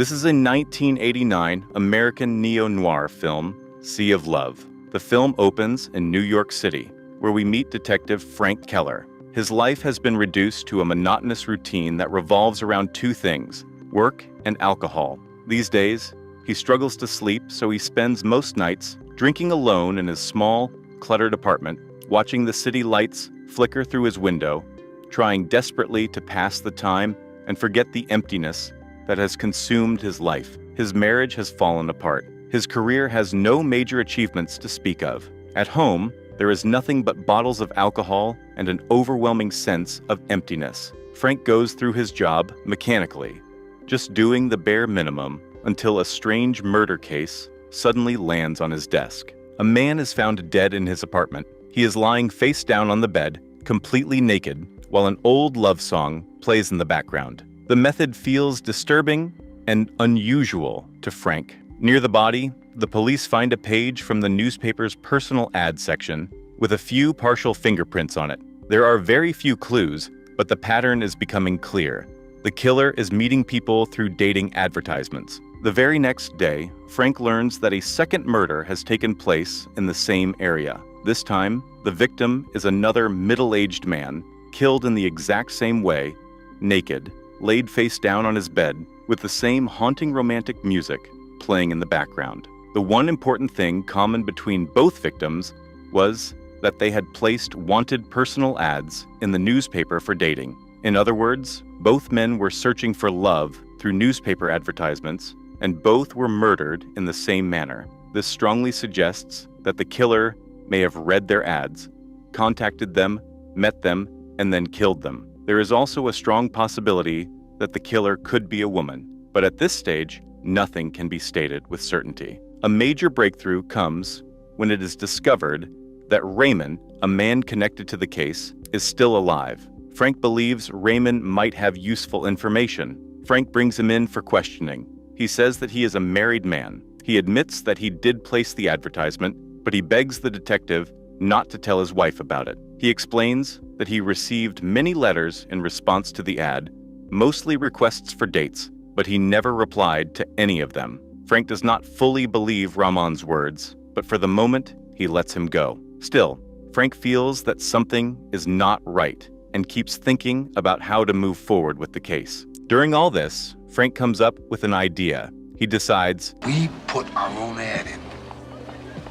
This is a 1989 American neo-noir film, Sea of Love. The film opens in New York City, where we meet Detective Frank Keller. His life has been reduced to a monotonous routine that revolves around two things: work and alcohol. These days, he struggles to sleep, so he spends most nights drinking alone in his small, cluttered apartment, watching the city lights flicker through his window, trying desperately to pass the time and forget the emptiness that has consumed his life. His marriage has fallen apart. His career has no major achievements to speak of. At home, there is nothing but bottles of alcohol and an overwhelming sense of emptiness. Frank goes through his job mechanically, just doing the bare minimum until a strange murder case suddenly lands on his desk. A man is found dead in his apartment. He is lying face down on the bed, completely naked, while an old love song plays in the background. The method feels disturbing and unusual to Frank. Near the body, the police find a page from the newspaper's personal ad section with a few partial fingerprints on it. There are very few clues, but the pattern is becoming clear. The killer is meeting people through dating advertisements. The very next day, Frank learns that a second murder has taken place in the same area. This time, the victim is another middle-aged man, killed in the exact same way, naked, laid face down on his bed, with the same haunting romantic music playing in the background. The one important thing common between both victims was that they had placed wanted personal ads in the newspaper for dating. In other words, both men were searching for love through newspaper advertisements, and both were murdered in the same manner. This strongly suggests that the killer may have read their ads, contacted them, met them, and then killed them. There is also a strong possibility that the killer could be a woman, but at this stage, nothing can be stated with certainty. A major breakthrough comes when it is discovered that Raymond, a man connected to the case, is still alive. Frank believes Raymond might have useful information. Frank brings him in for questioning. He says that he is a married man. He admits that he did place the advertisement, but he begs the detective not to tell his wife about it. He explains that he received many letters in response to the ad, mostly requests for dates, but he never replied to any of them. Frank does not fully believe Ramon's words, but for the moment, he lets him go. Still, Frank feels that something is not right and keeps thinking about how to move forward with the case. During all this, Frank comes up with an idea. He decides, we put our own ad in.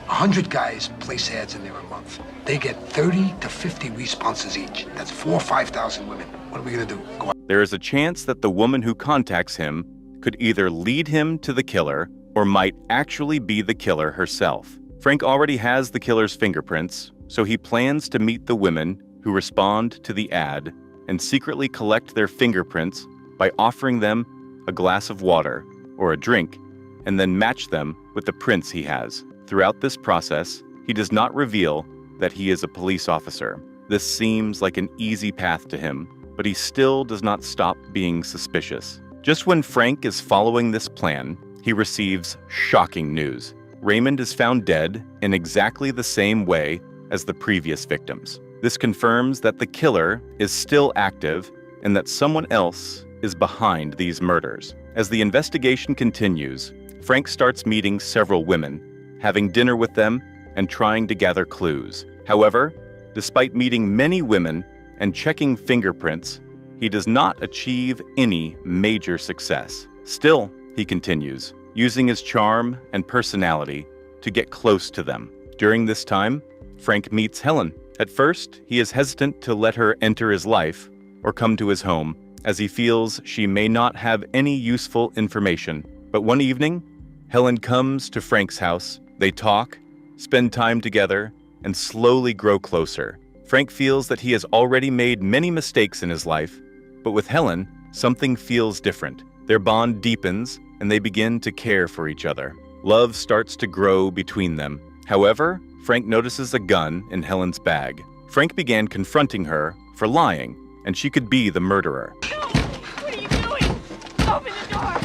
100 guys place ads in there a month. They get 30 to 50 responses each. That's 4,000 or 5,000 women. What are we gonna do? Go out? There is a chance that the woman who contacts him could either lead him to the killer or might actually be the killer herself. Frank already has the killer's fingerprints, so he plans to meet the women who respond to the ad and secretly collect their fingerprints by offering them a glass of water or a drink, and then match them with the prints he has. Throughout this process, he does not reveal that he is a police officer. This seems like an easy path to him, but he still does not stop being suspicious. Just when Frank is following this plan, he receives shocking news. Raymond is found dead in exactly the same way as the previous victims. This confirms that the killer is still active and that someone else is behind these murders. As the investigation continues, Frank starts meeting several women, having dinner with them, and trying to gather clues. However, despite meeting many women and checking fingerprints, he does not achieve any major success. Still, he continues, using his charm and personality to get close to them. During this time, Frank meets Helen. At first, he is hesitant to let her enter his life or come to his home, as he feels she may not have any useful information. But one evening, Helen comes to Frank's house. They talk, spend time together, and slowly grow closer. Frank feels that he has already made many mistakes in his life, but with Helen, something feels different. Their bond deepens, and they begin to care for each other. Love starts to grow between them. However, Frank notices a gun in Helen's bag. Frank began confronting her for lying, and she could be the murderer. No! What are you doing? Open the door!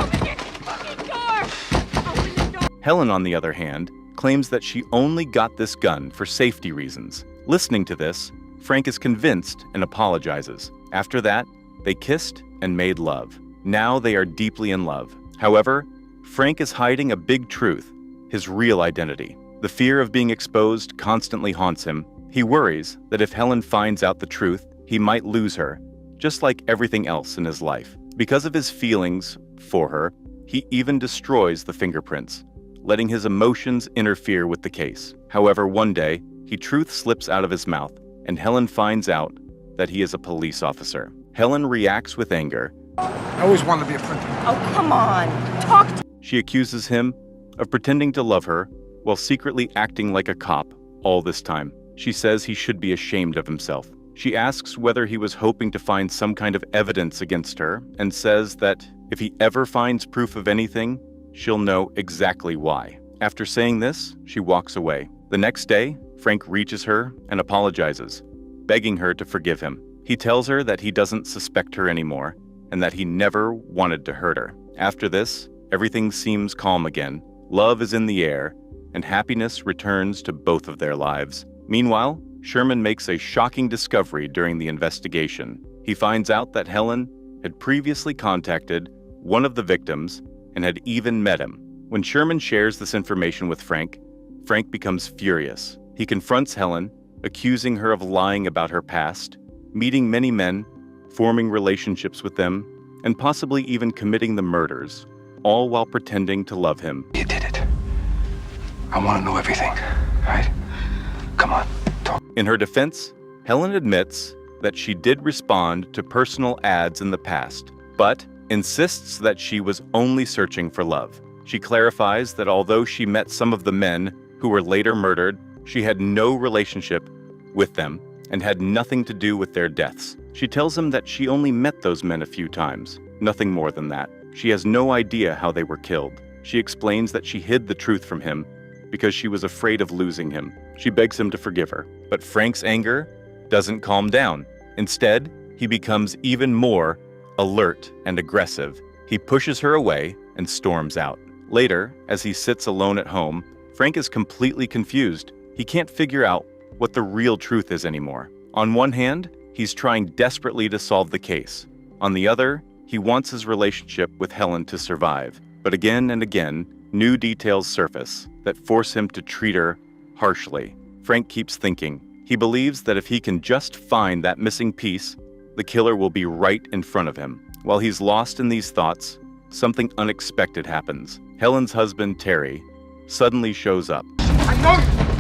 Open the fucking door! Open the door! Helen, on the other hand, claims that she only got this gun for safety reasons. Listening to this, Frank is convinced and apologizes. After that, they kissed and made love. Now they are deeply in love. However, Frank is hiding a big truth, his real identity. The fear of being exposed constantly haunts him. He worries that if Helen finds out the truth, he might lose her, just like everything else in his life. Because of his feelings for her, he even destroys the fingerprints, letting his emotions interfere with the case. However, one day, truth slips out of his mouth, and Helen finds out that he is a police officer. Helen reacts with anger. I always wanted to be a printer. Oh, come on. Talk to She accuses him of pretending to love her while secretly acting like a cop all this time. She says he should be ashamed of himself. She asks whether he was hoping to find some kind of evidence against her and says that if he ever finds proof of anything, she'll know exactly why. After saying this, she walks away. The next day, Frank reaches her and apologizes, begging her to forgive him. He tells her that he doesn't suspect her anymore and that he never wanted to hurt her. After this, everything seems calm again. Love is in the air, and happiness returns to both of their lives. Meanwhile, Sherman makes a shocking discovery during the investigation. He finds out that Helen had previously contacted one of the victims and had even met him. When Sherman shares this information with Frank, Frank becomes furious. He confronts Helen, accusing her of lying about her past, meeting many men, forming relationships with them, and possibly even committing the murders, all while pretending to love him. You did it. I want to know everything, right? Come on, talk. In her defense, Helen admits that she did respond to personal ads in the past, but insists that she was only searching for love. She clarifies that although she met some of the men who were later murdered, she had no relationship with them and had nothing to do with their deaths. She tells him that she only met those men a few times, nothing more than that. She has no idea how they were killed. She explains that she hid the truth from him because she was afraid of losing him. She begs him to forgive her, but Frank's anger doesn't calm down. Instead, he becomes even more alert and aggressive. He pushes her away and storms out. Later, as he sits alone at home, Frank is completely confused. He can't figure out what the real truth is anymore. On one hand, he's trying desperately to solve the case. On the other, he wants his relationship with Helen to survive. But again and again, new details surface that force him to treat her harshly. Frank keeps thinking. He believes that if he can just find that missing piece, the killer will be right in front of him. While he's lost in these thoughts, something unexpected happens. Helen's husband, Terry, suddenly shows up. I know you.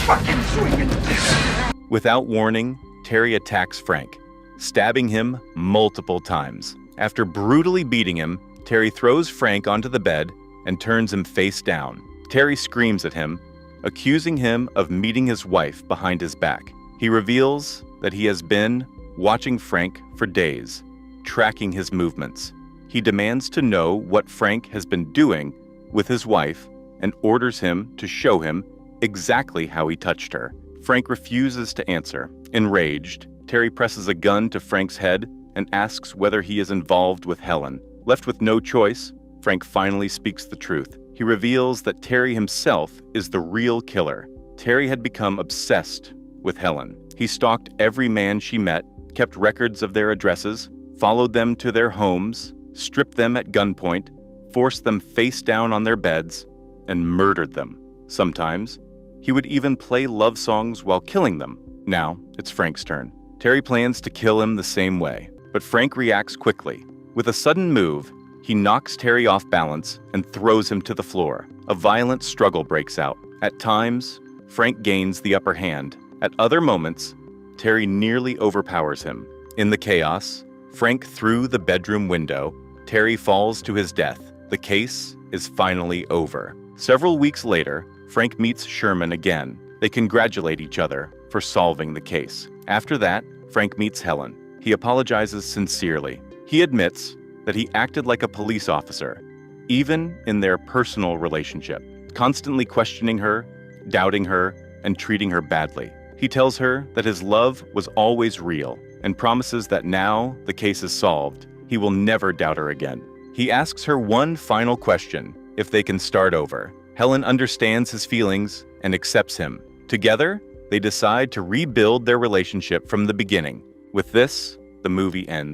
Fucking swing it. Without warning, Terry attacks Frank, stabbing him multiple times. After brutally beating him, Terry throws Frank onto the bed and turns him face down. Terry screams at him, accusing him of meeting his wife behind his back. He reveals that he has been watching Frank for days, tracking his movements. He demands to know what Frank has been doing with his wife and orders him to show him exactly how he touched her. Frank refuses to answer. Enraged, Terry presses a gun to Frank's head and asks whether he is involved with Helen. Left with no choice, Frank finally speaks the truth. He reveals that Terry himself is the real killer. Terry had become obsessed with Helen. He stalked every man she met, kept records of their addresses, followed them to their homes, stripped them at gunpoint, forced them face down on their beds, and murdered them. Sometimes, he would even play love songs while killing them. Now, it's Frank's turn. Terry plans to kill him the same way, but Frank reacts quickly. With a sudden move, he knocks Terry off balance and throws him to the floor. A violent struggle breaks out. At times, Frank gains the upper hand. At other moments, Terry nearly overpowers him. In the chaos, Frank threw the bedroom window. Terry falls to his death. The case is finally over. Several weeks later, Frank meets Sherman again. They congratulate each other for solving the case. After that, Frank meets Helen. He apologizes sincerely. He admits that he acted like a police officer, even in their personal relationship, constantly questioning her, doubting her, and treating her badly. He tells her that his love was always real and promises that now the case is solved, he will never doubt her again. He asks her one final question, if they can start over. Helen understands his feelings and accepts him. Together, they decide to rebuild their relationship from the beginning. With this, the movie ends.